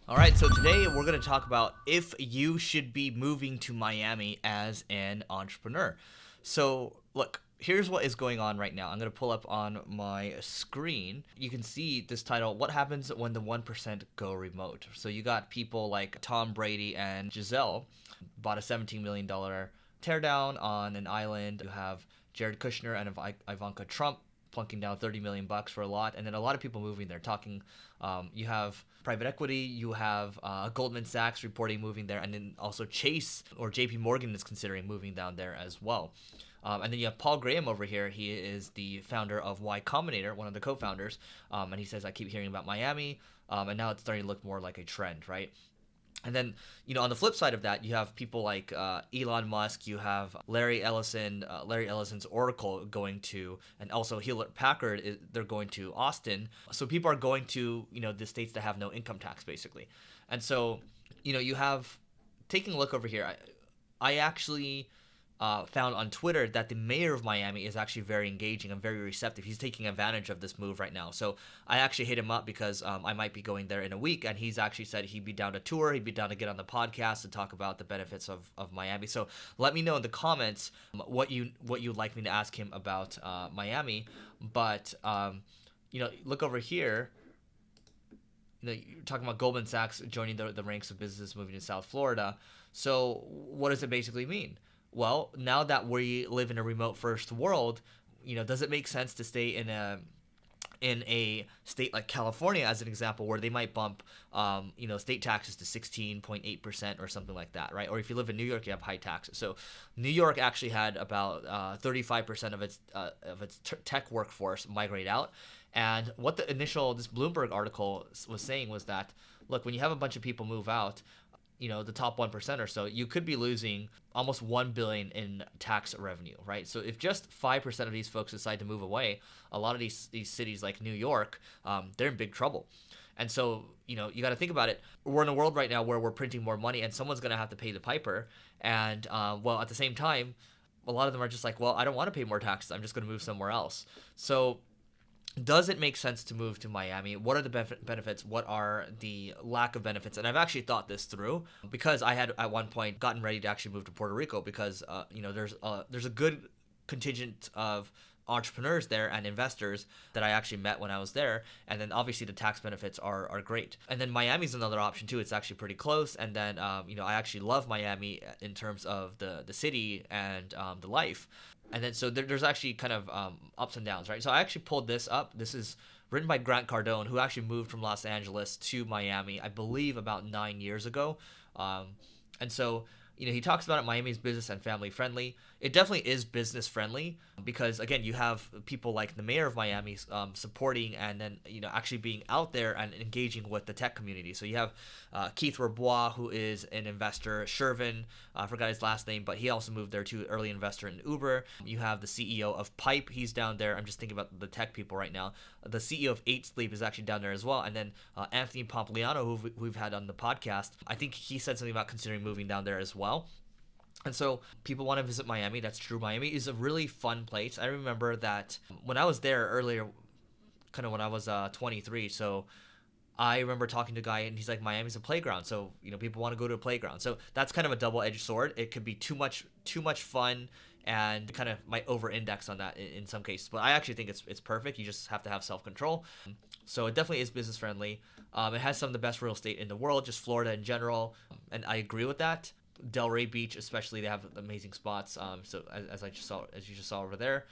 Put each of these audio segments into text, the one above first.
All right, so today we're going to talk about if you should be moving to Miami as an entrepreneur. So, look, here's what is going on right now. I'm going to pull up on my screen. You can see this title, What Happens When the 1% Go Remote? So, you got people like Tom Brady and Giselle bought a $17 million teardown on an island. You have Jared Kushner and Ivanka Trump plunking down 30 million bucks for a lot, and then a lot of people moving there. You have private equity, you have Goldman Sachs reporting moving there, and then also Chase or JP Morgan is considering moving down there as well. And then you have Paul Graham over here. He is the founder of Y Combinator, one of the co-founders, and he says, I keep hearing about Miami, and now it's starting to look more like a trend, right? And then, on the flip side of that, you have people like Elon Musk, you have Larry Ellison's Oracle going to, and also Hewlett Packard, they're going to Austin. So people are going to, the states that have no income tax, basically. And so, you have, taking a look over here, I actually found on Twitter that the mayor of Miami is actually very engaging and very receptive. He's taking advantage of this move right now. So I actually hit him up because I might be going there in a week, and he's actually said he'd be down to tour. He'd be down to get on the podcast and talk about the benefits of Miami. So let me know in the comments what you'd like me to ask him about Miami. But look over here. You're talking about Goldman Sachs joining the ranks of businesses moving to South Florida. So what does it basically mean? Well, now that we live in a remote first world, does it make sense to stay in a state like California, as an example, where they might bump, state taxes to 16.8% or something like that, right? Or if you live in New York, you have high taxes. So New York actually had about 35% of its tech workforce migrate out. And what this Bloomberg article was saying was that, look, when you have a bunch of people move out, the top 1% or so, you could be losing almost $1 billion in tax revenue, right? So if just 5% of these folks decide to move away, a lot of these cities like New York, they're in big trouble. And so, you got to think about it. We're in a world right now where we're printing more money, and someone's going to have to pay the piper. And, at the same time, a lot of them are just like, well, I don't want to pay more taxes. I'm just going to move somewhere else. So does it make sense to move to Miami? What are the benefits? What are the lack of benefits? And I've actually thought this through because I had at one point gotten ready to actually move to Puerto Rico because there's a good contingent of entrepreneurs there and investors that I actually met when I was there, and then obviously the tax benefits are great. And then Miami's another option too. It's actually pretty close, and then I actually love Miami in terms of the city and the life. And then so there's actually kind of ups and downs, right? So I actually pulled this up. This is written by Grant Cardone, who actually moved from Los Angeles to Miami, I believe about 9 years ago. And so he talks about it. Miami is business and family friendly. It definitely is business friendly because, again, you have people like the mayor of Miami supporting and then, actually being out there and engaging with the tech community. So you have Keith Rabois, who is an investor, Shervin, I forgot his last name, but he also moved there too, early investor in Uber. You have the CEO of Pipe. He's down there. I'm just thinking about the tech people right now. The CEO of 8 Sleep is actually down there as well. And then Anthony Pompliano, who we've had on the podcast, I think he said something about considering moving down there as well. And so people want to visit Miami. That's true. Miami is a really fun place. I remember that when I was there earlier, kind of when I was 23. So I remember talking to a guy and he's like, Miami's a playground. So, people want to go to a playground. So that's kind of a double-edged sword. It could be too much fun and kind of might over-index on that in some cases. But I actually think it's perfect. You just have to have self-control. So it definitely is business friendly. It has some of the best real estate in the world, just Florida in general. And I agree with that. Delray Beach, especially, they have amazing spots. So as you just saw over there,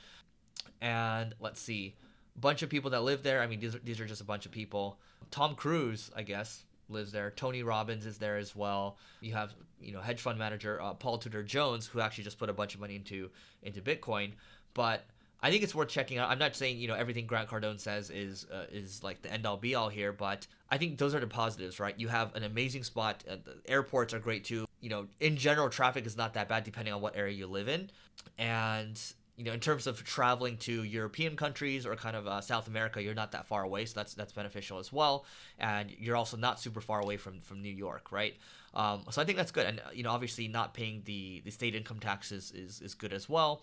and let's see, a bunch of people that live there. I mean, these are just a bunch of people. Tom Cruise, I guess, lives there. Tony Robbins is there as well. You have hedge fund manager Paul Tudor Jones, who actually just put a bunch of money into Bitcoin. But I think it's worth checking out. I'm not saying everything Grant Cardone says is like the end all be all here, but I think those are the positives, right? You have an amazing spot. The airports are great too. In general, traffic is not that bad depending on what area you live in, and in terms of traveling to European countries or kind of South America, you're not that far away, so that's beneficial as well. And you're also not super far away from New York, right? So I think that's good. And obviously not paying the state income taxes is good as well.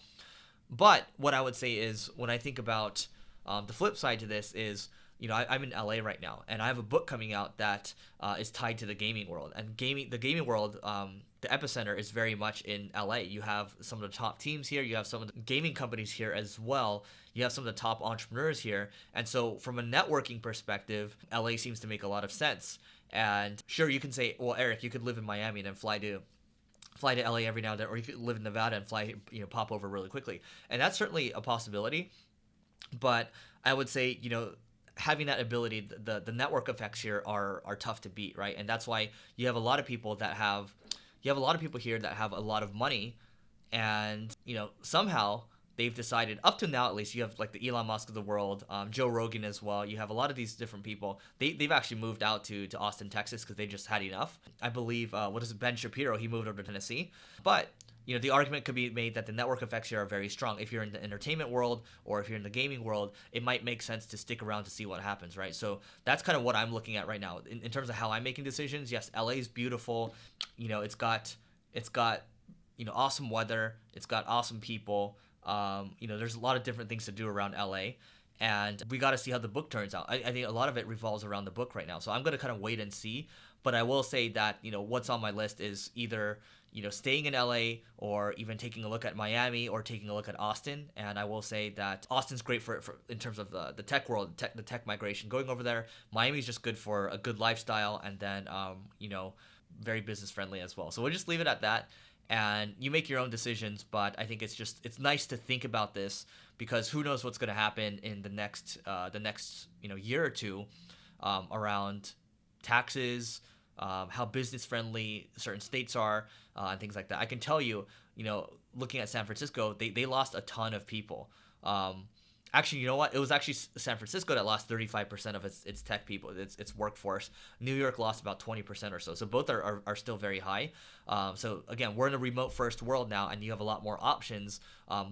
But what I would say is when I think about the flip side to this is I'm in LA right now, and I have a book coming out that is tied to the gaming world. And the gaming world, the epicenter is very much in LA. You have some of the top teams here. You have some of the gaming companies here as well. You have some of the top entrepreneurs here. And so from a networking perspective, LA seems to make a lot of sense. And sure, you can say, well, Eric, you could live in Miami and then fly to LA every now and then, or you could live in Nevada and fly, pop over really quickly. And that's certainly a possibility. But I would say, having that ability, the network effects here are tough to beat, right? And that's why you have a lot of people here that have a lot of money, and somehow they've decided, up to now at least, you have like the Elon Musk of the world, Joe Rogan as well. You have a lot of these different people. They've actually moved out to Austin, Texas, because they just had enough. I believe Ben Shapiro, he moved over to Tennessee. But the argument could be made that the network effects here are very strong. If you're in the entertainment world or if you're in the gaming world, it might make sense to stick around to see what happens, right? So that's kind of what I'm looking at right now in terms of how I'm making decisions. Yes, LA is beautiful. It's got awesome weather. It's got awesome people. There's a lot of different things to do around LA. And we got to see how the book turns out. I think a lot of it revolves around the book right now. So I'm going to kind of wait and see. But I will say that, what's on my list is either, staying in LA, or even taking a look at Miami, or taking a look at Austin. And I will say that Austin's great for in terms of the tech world, the tech migration, going over there. Miami's just good for a good lifestyle, and then, very business friendly as well. So we'll just leave it at that. And you make your own decisions, but I think it's nice to think about this, because who knows what's going to happen in the next year or two, around taxes, how business friendly certain states are, and things like that. I can tell you, looking at San Francisco, they lost a ton of people. Actually, you know what? It was actually San Francisco that lost 35% of its tech people, its workforce. New York lost about 20% or so. So both are still very high. So again, we're in a remote first world now, and you have a lot more options,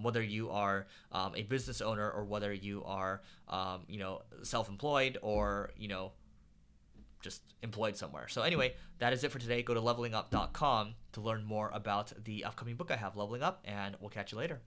whether you are a business owner, or whether you are self-employed, or just employed somewhere. So anyway, that is it for today. Go to levelingup.com to learn more about the upcoming book I have, Leveling Up, and we'll catch you later.